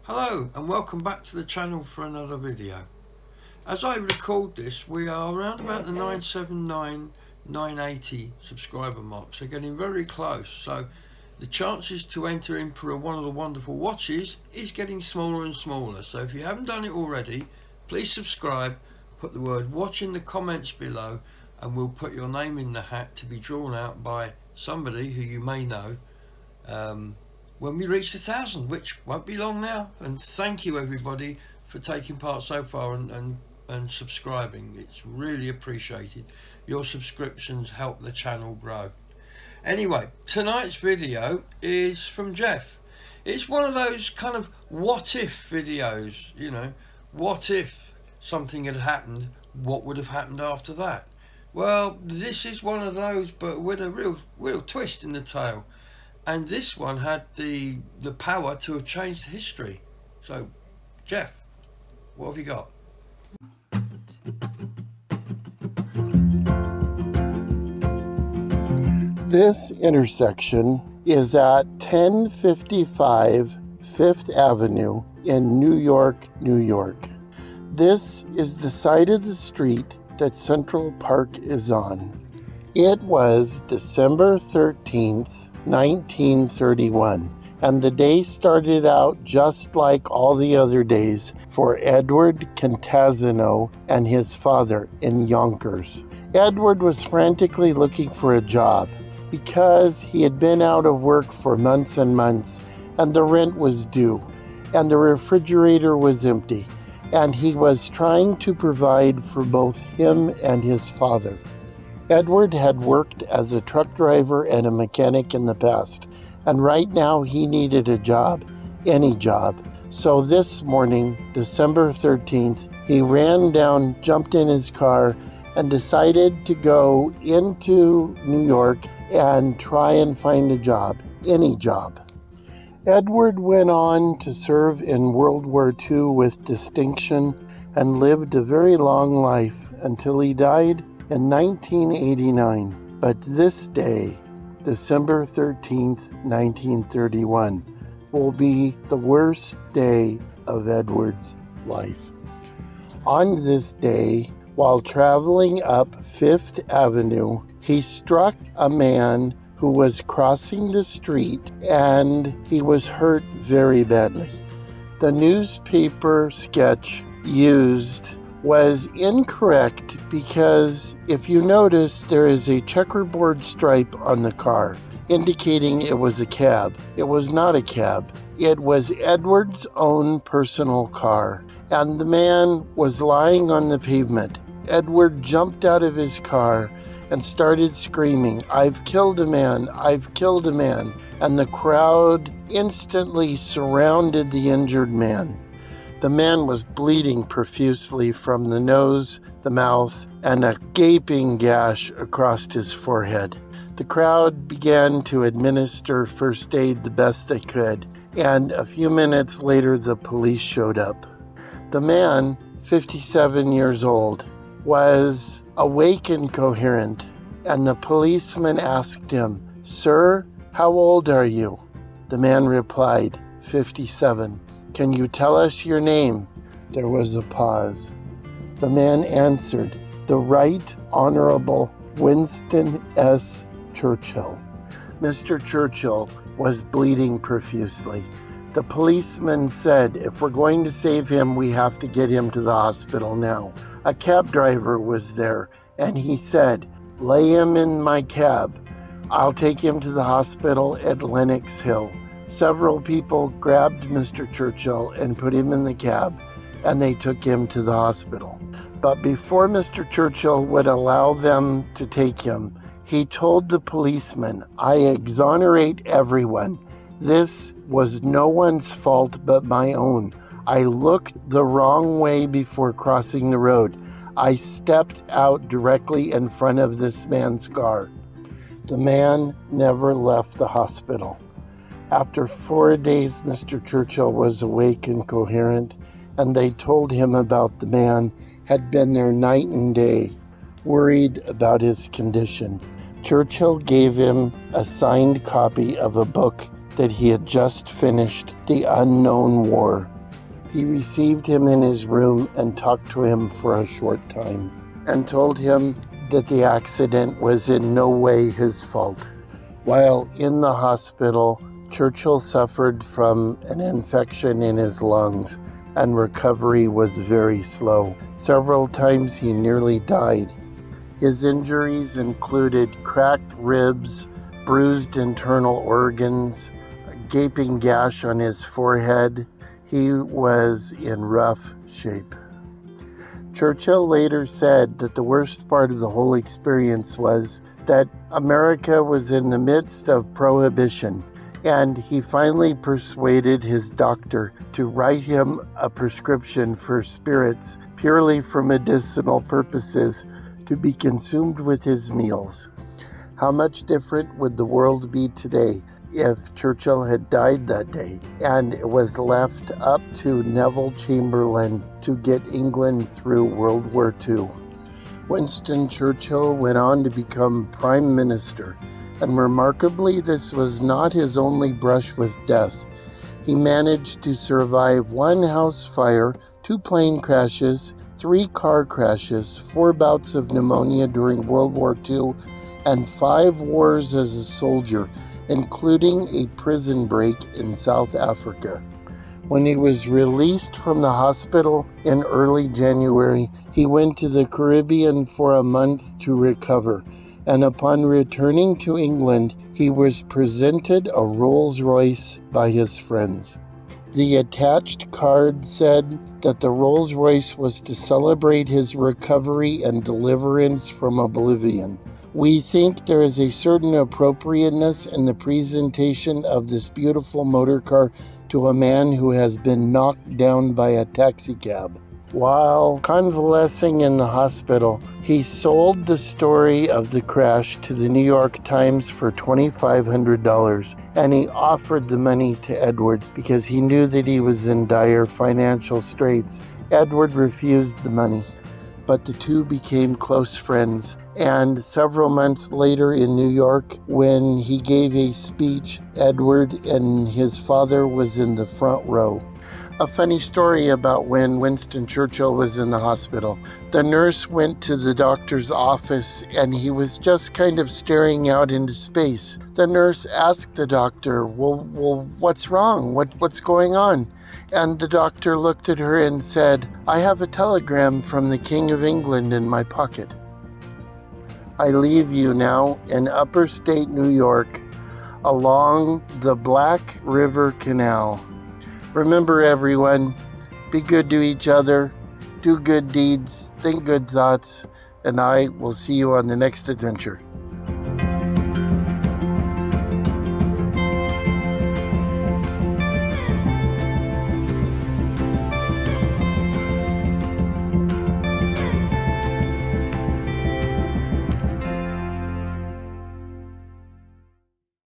Hello and welcome back to the channel for another video. As I record this, we are around about the 979, 980 subscriber mark, so getting very close. So the chances to enter in for one of the wonderful watches is getting smaller and smaller. So if you haven't done it already, please subscribe, put the word watch in the comments below, and we'll put your name in the hat to be drawn out by somebody who you may know when we reach 1,000, which won't be long now. And thank you everybody for taking part so far and subscribing. It's really appreciated. Your subscriptions help the channel grow. Anyway, tonight's video is from Jeff. It's one of those kind of what if videos, you know, what if something had happened, what would have happened after that? Well, this is one of those, but with a real twist in the tale. And this one had the power to have changed history. So, Jeff, what have you got? This intersection is at 1055 Fifth Avenue in New York, New York. This is the side of the street that Central Park is on. It was December 13th, 1931, and the day started out just like all the other days for Edward Cantazano and his father in Yonkers. Edward was frantically looking for a job because he had been out of work for months and months, and the rent was due, and the refrigerator was empty, and he was trying to provide for both him and his father. Edward had worked as a truck driver and a mechanic in the past, and right now he needed a job, any job. So this morning, December 13th, he ran down, jumped in his car, and decided to go into New York and try and find a job, any job. Edward went on to serve in World War II with distinction and lived a very long life until he died in 1989, but this day, December 13th, 1931, will be the worst day of Edward's life. On this day, while traveling up Fifth Avenue, he struck a man who was crossing the street, and he was hurt very badly. The newspaper sketch used was incorrect because if you notice, there is a checkerboard stripe on the car indicating it was a cab. It was not a cab. It was Edward's own personal car, and the man was lying on the pavement. Edward jumped out of his car and started screaming, "I've killed a man, I've killed a man," and the crowd instantly surrounded the injured man. The man was bleeding profusely from the nose, the mouth, and a gaping gash across his forehead. The crowd began to administer first aid the best they could, and a few minutes later the police showed up. The man, 57 years old, was awake and coherent, and the policeman asked him, "Sir, how old are you?" The man replied, 57. "Can you tell us your name?" There was a pause. The man answered, "The Right Honorable Winston S. Churchill." Mr. Churchill was bleeding profusely. The policeman said, "If we're going to save him, we have to get him to the hospital now." A cab driver was there, and he said, "Lay him in my cab. I'll take him to the hospital at Lenox Hill." Several people grabbed Mr. Churchill and put him in the cab, and they took him to the hospital. But before Mr. Churchill would allow them to take him, he told the policeman, "I exonerate everyone. This was no one's fault but my own. I looked the wrong way before crossing the road. I stepped out directly in front of this man's car." The man never left the hospital. After 4 days, Mr. Churchill was awake and coherent, and they told him about the man, had been there night and day, worried about his condition. Churchill gave him a signed copy of a book that he had just finished, The Unknown War. He received him in his room and talked to him for a short time, and told him that the accident was in no way his fault. While in the hospital, Churchill suffered from an infection in his lungs, and recovery was very slow. Several times he nearly died. His injuries included cracked ribs, bruised internal organs, a gaping gash on his forehead. He was in rough shape. Churchill later said that the worst part of the whole experience was that America was in the midst of prohibition, and he finally persuaded his doctor to write him a prescription for spirits purely for medicinal purposes to be consumed with his meals. How much different would the world be today if Churchill had died that day and it was left up to Neville Chamberlain to get England through World War II? Winston Churchill went on to become Prime Minister, and remarkably, this was not his only brush with death. He managed to survive 1 house fire, 2 plane crashes, 3 car crashes, 4 bouts of pneumonia during World War II, and 5 wars as a soldier, including a prison break in South Africa. When he was released from the hospital in early January, he went to the Caribbean for a month to recover, and upon returning to England, he was presented a Rolls-Royce by his friends. The attached card said that the Rolls-Royce was to celebrate his recovery and deliverance from oblivion. We think there is a certain appropriateness in the presentation of this beautiful motor car to a man who has been knocked down by a taxicab. While convalescing in the hospital, he sold the story of the crash to the New York Times for $2,500, and he offered the money to Edward because he knew that he was in dire financial straits. Edward refused the money, but the two became close friends, and several months later in New York, when he gave a speech, Edward and his father was in the front row. A funny story about when Winston Churchill was in the hospital. The nurse went to the doctor's office and he was just kind of staring out into space. The nurse asked the doctor, well, what's wrong? What's going on? And the doctor looked at her and said, I have a telegram from the King of England in my pocket. I leave you now in upper state New York along the Black River Canal. Remember, everyone, be good to each other, do good deeds, think good thoughts, and I will see you on the next adventure.